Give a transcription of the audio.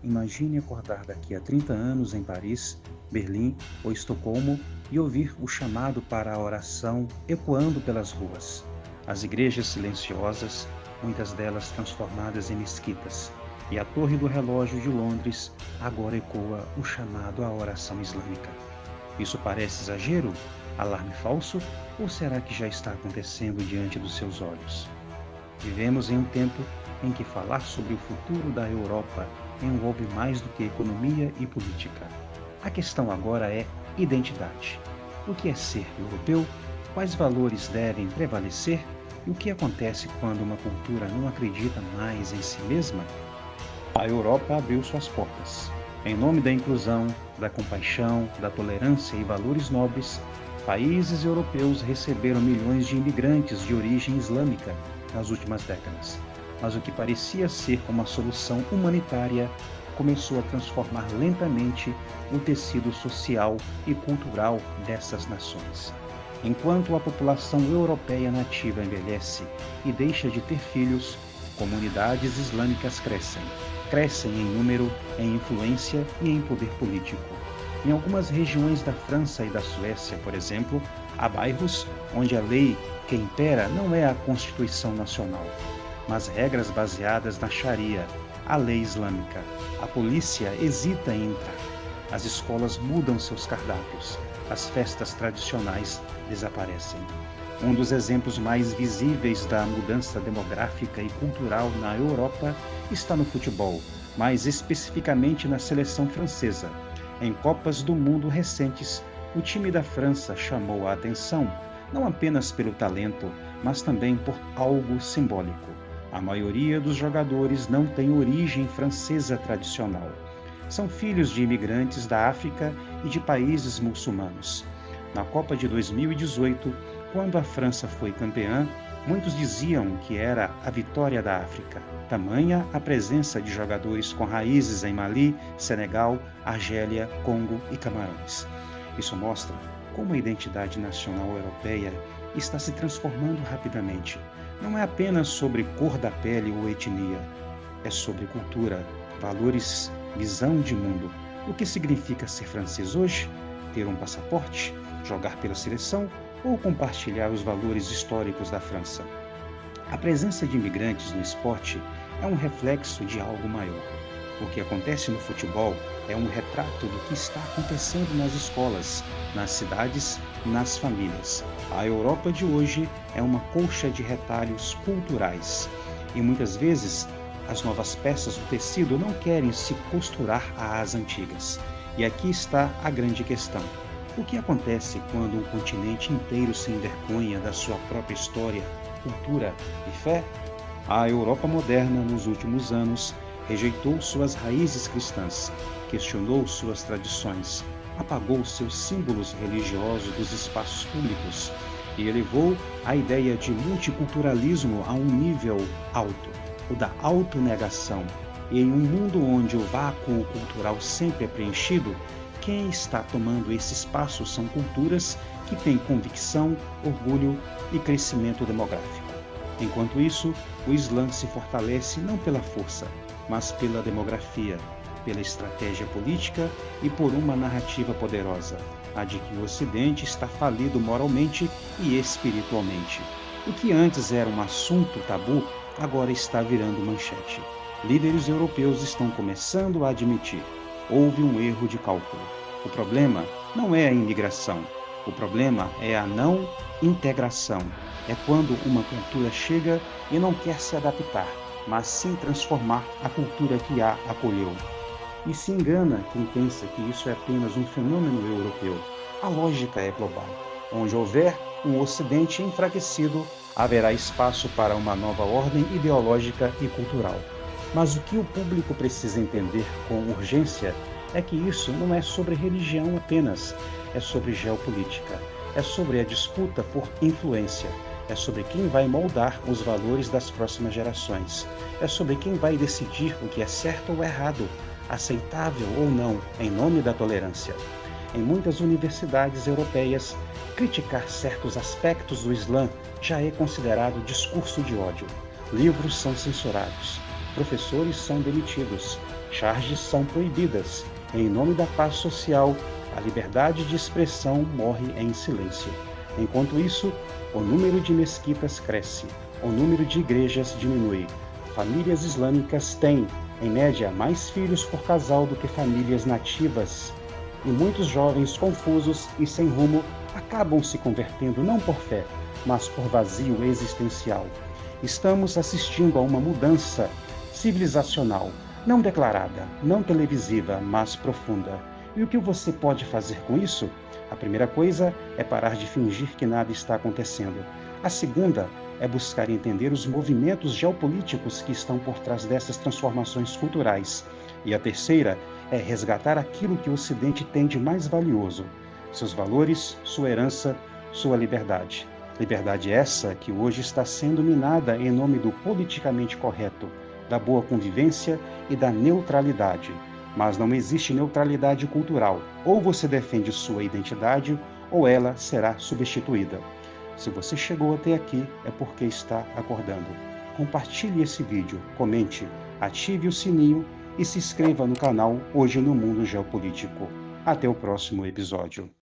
Imagine acordar daqui a 30 anos em Paris, Berlim ou Estocolmo e ouvir o chamado para a oração ecoando pelas ruas. As igrejas silenciosas, muitas delas transformadas em mesquitas, e a Torre do Relógio de Londres agora ecoa o chamado à oração islâmica. Isso parece exagero? Alarme falso? Ou será que já está acontecendo diante dos seus olhos? Vivemos em um tempo em que falar sobre o futuro da Europa envolve mais do que economia e política. A questão agora é identidade. O que é ser europeu? Quais valores devem prevalecer? E o que acontece quando uma cultura não acredita mais em si mesma? A Europa abriu suas portas. Em nome da inclusão, da compaixão, da tolerância e valores nobres, países europeus receberam milhões de imigrantes de origem islâmica nas últimas décadas. Mas o que parecia ser uma solução humanitária começou a transformar lentamente o tecido social e cultural dessas nações. Enquanto a população europeia nativa envelhece e deixa de ter filhos, comunidades islâmicas crescem. Crescem em número, em influência e em poder político. Em algumas regiões da França e da Suécia, por exemplo, há bairros onde a lei que impera não é a Constituição Nacional, mas regras baseadas na Sharia, a lei islâmica. A polícia hesita em entrar. As escolas mudam seus cardápios. As festas tradicionais desaparecem. Um dos exemplos mais visíveis da mudança demográfica e cultural na Europa está no futebol, mais especificamente na seleção francesa. Em Copas do Mundo recentes, o time da França chamou a atenção, não apenas pelo talento, mas também por algo simbólico. A maioria dos jogadores não tem origem francesa tradicional. São filhos de imigrantes da África e de países muçulmanos. Na Copa de 2018, quando a França foi campeã, muitos diziam que era a vitória da África. Tamanha a presença de jogadores com raízes em Mali, Senegal, Argélia, Congo e Camarões. Isso mostra como a identidade nacional europeia está se transformando rapidamente. Não é apenas sobre cor da pele ou etnia, é sobre cultura, valores, visão de mundo. O que significa ser francês hoje? Ter um passaporte? Jogar pela seleção? Ou compartilhar os valores históricos da França? A presença de imigrantes no esporte é um reflexo de algo maior. O que acontece no futebol é um retrato do que está acontecendo nas escolas, nas cidades, nas famílias. A Europa de hoje é uma colcha de retalhos culturais e muitas vezes as novas peças do tecido não querem se costurar às antigas. E aqui está a grande questão. O que acontece quando um continente inteiro se envergonha da sua própria história, cultura e fé? A Europa moderna, nos últimos anos, rejeitou suas raízes cristãs, questionou suas tradições, apagou seus símbolos religiosos dos espaços públicos e elevou a ideia de multiculturalismo a um nível alto, o da autonegação. E em um mundo onde o vácuo cultural sempre é preenchido, quem está tomando esse espaço são culturas que têm convicção, orgulho e crescimento demográfico. Enquanto isso, o Islã se fortalece não pela força, mas pela demografia, pela estratégia política e por uma narrativa poderosa, a de que o Ocidente está falido moralmente e espiritualmente. O que antes era um assunto tabu, agora está virando manchete. Líderes europeus estão começando a admitir: houve um erro de cálculo. O problema não é a imigração, o problema é a não integração. É quando uma cultura chega e não quer se adaptar, mas sim transformar a cultura que a acolheu. E se engana quem pensa que isso é apenas um fenômeno europeu. A lógica é global. Onde houver um Ocidente enfraquecido, haverá espaço para uma nova ordem ideológica e cultural. Mas o que o público precisa entender com urgência é que isso não é sobre religião apenas, é sobre geopolítica, é sobre a disputa por influência, é sobre quem vai moldar os valores das próximas gerações, é sobre quem vai decidir o que é certo ou errado, aceitável ou não, em nome da tolerância. Em muitas universidades europeias, criticar certos aspectos do Islã já é considerado discurso de ódio. Livros são censurados, professores são demitidos, charges são proibidas. Em nome da paz social, a liberdade de expressão morre em silêncio. Enquanto isso, o número de mesquitas cresce, o número de igrejas diminui. Famílias islâmicas têm, em média, mais filhos por casal do que famílias nativas. E muitos jovens confusos e sem rumo acabam se convertendo não por fé, mas por vazio existencial. Estamos assistindo a uma mudança civilizacional, não declarada, não televisiva, mas profunda. E o que você pode fazer com isso? A primeira coisa é parar de fingir que nada está acontecendo. A segunda é buscar entender os movimentos geopolíticos que estão por trás dessas transformações culturais. E a terceira é resgatar aquilo que o Ocidente tem de mais valioso: seus valores, sua herança, sua liberdade. Liberdade essa que hoje está sendo minada em nome do politicamente correto, da boa convivência e da neutralidade. Mas não existe neutralidade cultural. Ou você defende sua identidade, ou ela será substituída. Se você chegou até aqui, é porque está acordando. Compartilhe esse vídeo, comente, ative o sininho e se inscreva no canal Hoje no Mundo Geopolítico. Até o próximo episódio.